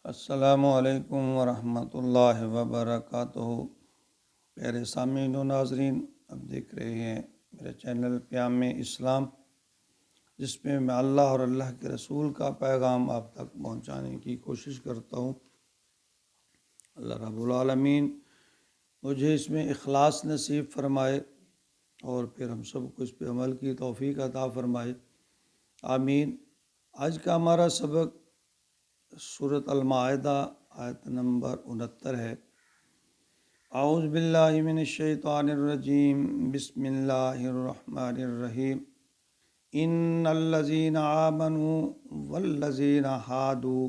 السلام علیکم ورحمۃ اللہ وبرکاتہ۔ پیارے سامعین و ناظرین، اب دیکھ رہے ہیں میرے چینل پیام اسلام، جس میں میں اللہ اور اللہ کے رسول کا پیغام آپ تک پہنچانے کی کوشش کرتا ہوں۔ اللہ رب العالمین مجھے اس میں اخلاص نصیب فرمائے اور پھر ہم سب کو اس پہ عمل کی توفیق عطا فرمائے، آمین۔ آج کا ہمارا سبق سورۃ المائدہ آیت نمبر 69 ہے۔ اعوذ باللہ من الشیطان الرجیم، بسم اللہ الرحمن الرحیم۔ ان الذین آمنوا والذین ہادوا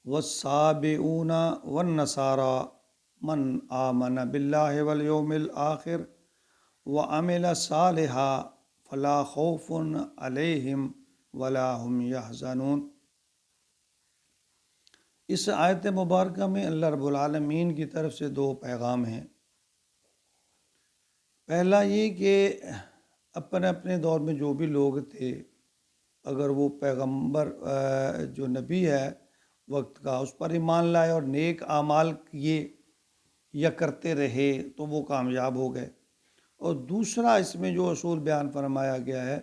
والصابئون والنصارى من آمن باللہ والیوم الآخر وعمل صالحا فلا خوف علیہم ولا هم یحزنون۔ اس آیت مبارکہ میں اللہ رب العالمین کی طرف سے دو پیغام ہیں۔ پہلا یہ کہ اپنے اپنے دور میں جو بھی لوگ تھے، اگر وہ پیغمبر جو نبی ہے وقت کا، اس پر ایمان لائے اور نیک اعمال کیے یا کرتے رہے تو وہ کامیاب ہو گئے۔ اور دوسرا اس میں جو اصول بیان فرمایا گیا ہے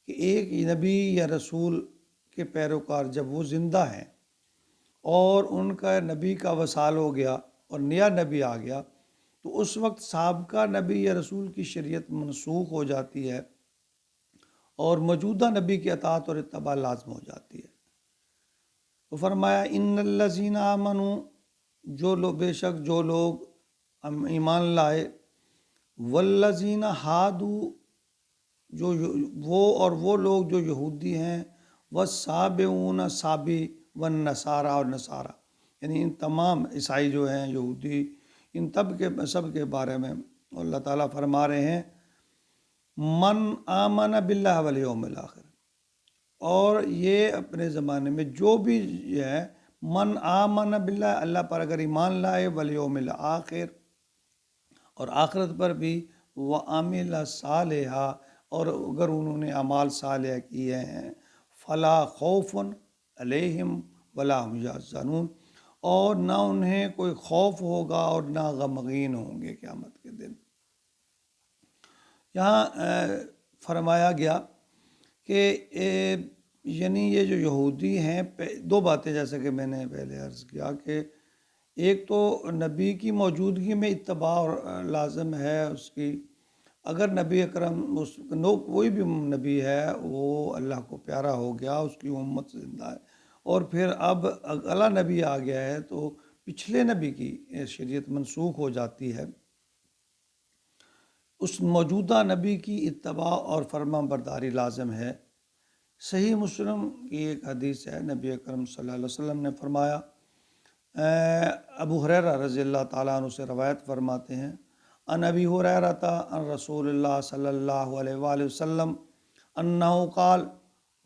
کہ ایک نبی یا رسول کے پیروکار جب وہ زندہ ہیں اور ان کا نبی کا وصال ہو گیا اور نیا نبی آ گیا، تو اس وقت سابقہ نبی یا رسول کی شریعت منسوخ ہو جاتی ہے اور موجودہ نبی کی اطاعت اور اتباع لازم ہو جاتی ہے۔ تو فرمایا ان الذین آمنوا، بے شک جو لوگ ایمان لائے، والذین ہادوا، جو وہ لوگ جو یہودی ہیں، والصابئون، صابی، والنصارى اور نصارہ، یعنی ان تمام عیسائی جو ہیں، یہودی، ان سب کے بارے میں اللہ تعالیٰ فرما رہے ہیں من آمن باللہ والیوم الآخر۔ اور یہ اپنے زمانے میں جو بھی ہے، من آمن باللہ، اللہ پر اگر ایمان لائے، والیوم الآخر، اور آخرت پر بھی، وعمل صالحا، اور اگر انہوں نے اعمال صالح کیے ہیں، فلا خوف علیہم ولا هم یحزنون، اور نہ انہیں کوئی خوف ہوگا اور نہ غمگین ہوں گے قیامت کے دن۔ یہاں فرمایا گیا کہ یعنی یہ جو یہودی ہیں، دو باتیں جیسا کہ میں نے پہلے عرض کیا کہ ایک تو نبی کی موجودگی میں اتباع لازم ہے اس کی۔ اگر نبی اکرم کوئی بھی نبی ہے وہ اللہ کو پیارا ہو گیا، اس کی امت زندہ ہے، اور پھر اب اگلا نبی آ گیا ہے تو پچھلے نبی کی شریعت منسوخ ہو جاتی ہے۔ اس موجودہ نبی کی اتباع اور فرما برداری لازم ہے۔ صحیح مسلم کی ایک حدیث ہے، نبی اکرم صلی اللہ علیہ وسلم نے فرمایا، ابو ہریرہ رضی اللہ تعالیٰ عنہ سے روایت فرماتے ہیں، ان ابی ہریرہ عن رسول اللہ صلی اللہ علیہ وآلہ وسلم انہ قال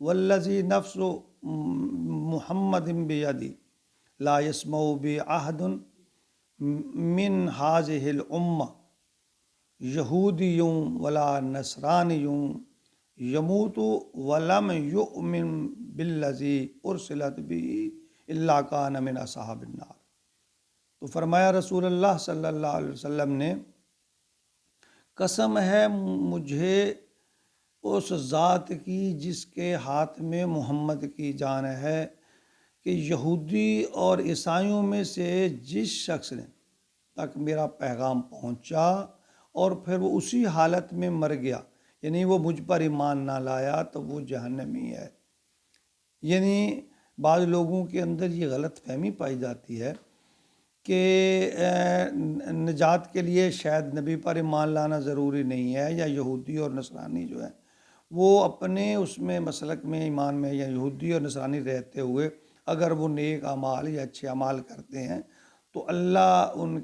والذی نفس محمد بیدی لا یسمع بی احد من ہذہ الامہ یہودی ولا نصرانی یموت ولم یؤمن بالذی ارسلت به الا کان من اصحاب النار۔ تو فرمایا رسول اللہ صلی اللہ علیہ وسلم نے، قسم ہے مجھے اس ذات کی جس کے ہاتھ میں محمد کی جان ہے، کہ یہودی اور عیسائیوں میں سے جس شخص نے تک میرا پیغام پہنچا اور پھر وہ اسی حالت میں مر گیا، یعنی وہ مجھ پر ایمان نہ لایا، تو وہ جہنمی ہے۔ یعنی بعض لوگوں کے اندر یہ غلط فہمی پائی جاتی ہے کہ نجات کے لیے شاید نبی پر ایمان لانا ضروری نہیں ہے، یا یہودی اور نصرانی جو ہے وہ اپنے اس میں مسلک میں ایمان میں یا یہودی اور نصرانی رہتے ہوئے اگر وہ نیک اعمال یا اچھے اعمال کرتے ہیں تو اللہ ان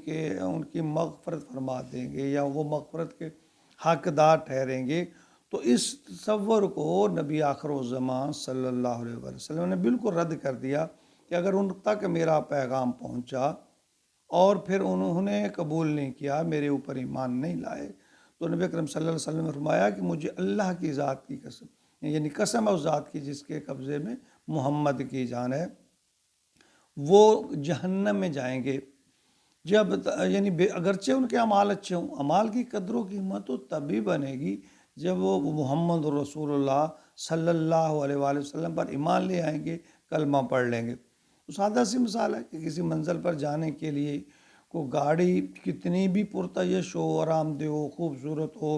کی مغفرت فرما دیں گے یا وہ مغفرت کے حقدار ٹھہریں گے۔ تو اس تصور کو نبی آخر الزمان صلی اللہ علیہ وسلم نے بالکل رد کر دیا کہ اگر ان تک میرا پیغام پہنچا اور پھر انہوں نے قبول نہیں کیا، میرے اوپر ایمان نہیں لائے، تو نبی اکرم صلی اللہ علیہ وسلم نے فرمایا کہ مجھے اللہ کی ذات کی قسم، یعنی قسم ہے اس ذات کی جس کے قبضے میں محمد کی جان ہے، وہ جہنم میں جائیں گے۔ جب یعنی اگرچہ ان کے اعمال اچھے ہوں، اعمال کی قدر و قیمت تو تبھی بنے گی جب وہ محمد رسول اللہ صلی اللہ علیہ وآلہ وسلم پر ایمان لے آئیں گے، کلمہ پڑھ لیں گے۔ تو سادہ سی مثال ہے کہ کسی منزل پر جانے کے لیے کو گاڑی کتنی بھی پرتعیش ہو، آرام دہ ہو، خوبصورت ہو،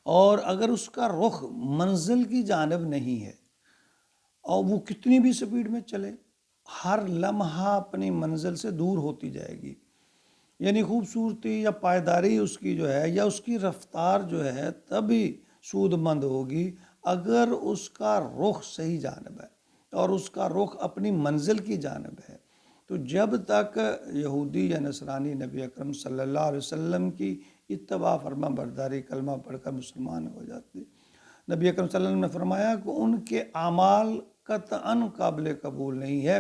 اور اگر اس کا رخ منزل کی جانب نہیں ہے اور وہ کتنی بھی سپیڈ میں چلے، ہر لمحہ اپنی منزل سے دور ہوتی جائے گی۔ یعنی خوبصورتی یا پائیداری اس کی جو ہے یا اس کی رفتار جو ہے تبھی سود مند ہوگی اگر اس کا رخ صحیح جانب ہے اور اس کا رخ اپنی منزل کی جانب ہے۔ تو جب تک یہودی یا نصرانی نبی اکرم صلی اللہ علیہ وسلم کی اتباع فرما برداری کلمہ پڑھ کر مسلمان ہو جاتے، نبی اکرم صلی اللہ علیہ وسلم نے فرمایا کہ ان کے اعمال قطعاً قابل قبول نہیں ہے۔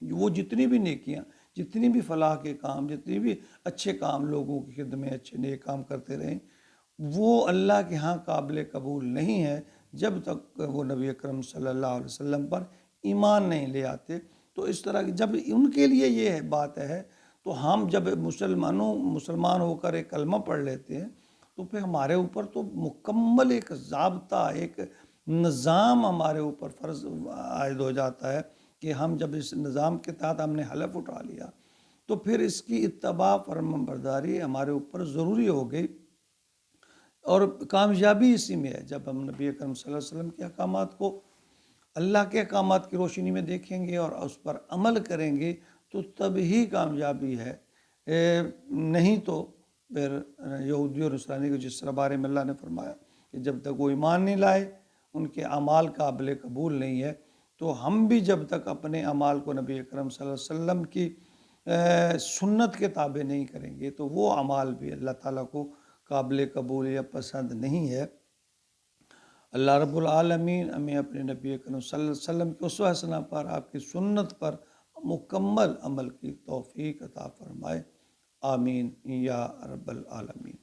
وہ جتنی بھی نیکیاں، جتنی بھی فلاح کے کام، جتنی بھی اچھے کام، لوگوں کی خدمت، اچھے نیک کام کرتے رہیں، وہ اللہ کے ہاں قابل قبول نہیں ہے جب تک وہ نبی اکرم صلی اللہ علیہ وسلم پر ایمان نہیں لے آتے۔ تو اس طرح کی جب ان کے لیے یہ بات ہے تو ہم جب مسلمان ہو کر ایک کلمہ پڑھ لیتے ہیں تو پھر ہمارے اوپر تو مکمل ایک ضابطہ، ایک نظام ہمارے اوپر فرض عائد ہو جاتا ہے کہ ہم جب اس نظام کے تحت ہم نے حلف اٹھا لیا تو پھر اس کی اتباع فرمان برداری ہمارے اوپر ضروری ہو گئی، اور کامیابی اسی میں ہے جب ہم نبی اکرم صلی اللہ علیہ وسلم کے احکامات کو اللہ کے احکامات کی روشنی میں دیکھیں گے اور اس پر عمل کریں گے تو تب ہی کامیابی ہے۔ نہیں تو پھر یہودی اور نصرانی کو جس طرح بارے میں اللہ نے فرمایا کہ جب تک وہ ایمان نہیں لائے، ان کے اعمال قابل قبول نہیں ہے، تو ہم بھی جب تک اپنے اعمال کو نبی اکرم صلی اللہ علیہ وسلم کی سنت کے تابع نہیں کریں گے تو وہ اعمال بھی اللہ تعالیٰ کو قابل قبول یا پسند نہیں ہے۔ اللہ رب العالمین ہمیں اپنے نبی اکرم صلی اللہ علیہ وسلم کی اسوہ حسنہ پر، آپ کی سنت پر مکمل عمل کی توفیق عطا فرمائے، آمین یا رب العالمین۔